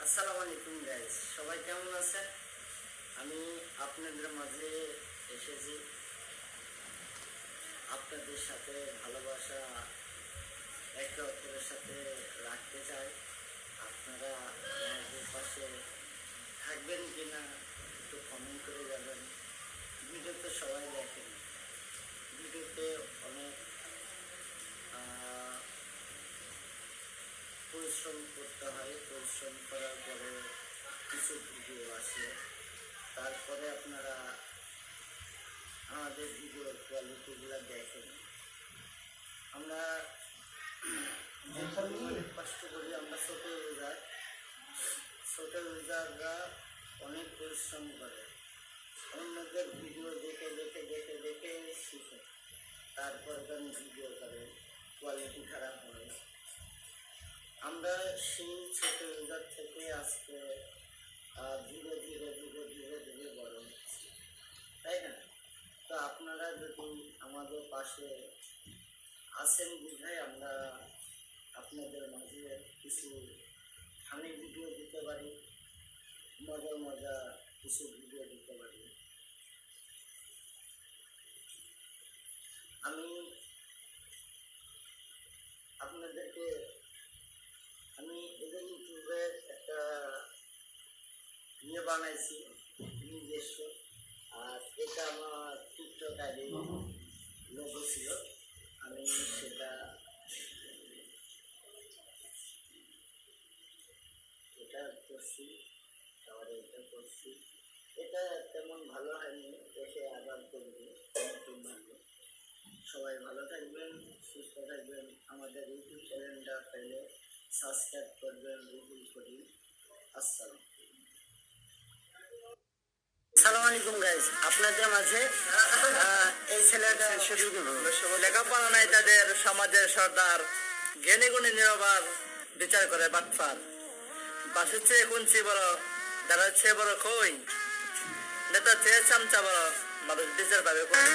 আসসালামু আলাইকুম গাইস, সবাই কেমন আছেন? আমি আপনাদের মাঝে এসেছি আপনাদের সাথে ভালোবাসা একে অপরের সাথে রাখতে চাই। আপনারা আমাদের পাশে থাকবেন কিনা একটু কমেন্ট করে যাবেন। ভিডিওতে সবাই দেখেন, ভিডিওতে অনেক পরিশ্রম করতে হয়। পরিশ্রম করার পরে কিছু ভিডিও আসে, তারপরে আপনারা আমাদের ভিডিওর কোয়ালিটিগুলো দেখেন। আমরা কষ্ট করি, আমরা ছোট ইউজাররা অনেক পরিশ্রম করে, অন্যদের ভিডিও দেখে দেখে দেখে দেখে শিখে, তারপর ভিডিও করে, কোয়ালিটি খারাপ হয়। আমরা সেই ছোট ইউজার থেকে আজকে ধীরে ধীরে ধীরে ধীরে ধীরে বড় হচ্ছি, তাই না? তো আপনারা যদি আমাদের পাশে আসেন বুঝাই আমরা আপনাদের মাঝে কিছু ফানি ভিডিও দিতে পারি, মজার মজা কিছু ভিডিও দিতে পারি। আমি আপনাদেরকে এদের ইউটিউবে একটা বানাইছি নিজস্ব, আর এটা আমার টিকটক আইডি লোগো ছিল। আমি সেটা করছি, তারপরে এটা করছি। এটা তেমন ভালো হয়নি, দেখে আবার করবো। সবাই ভালো থাকবেন, সুস্থ থাকবেন। আমাদের ইউটিউব চ্যানেলটা পেলে সাবস্ক্রাইব করবেন, গুগল করি। আসসালামু আলাইকুম গাইস, আপনাদের মাঝে এই ছেলেটা লেখাপড়া নাই তাদের, সমাজের সর্দার, জ্ঞানী গুণী নিরবার, বিচার করে বাটফার। বাসের চেয়ে কুঞ্চি বড়, দাঁড়ার চেয়ে বড় কই, নেতা চেয়ে চামচা বড়, মানুষ বিচার পাবে কই।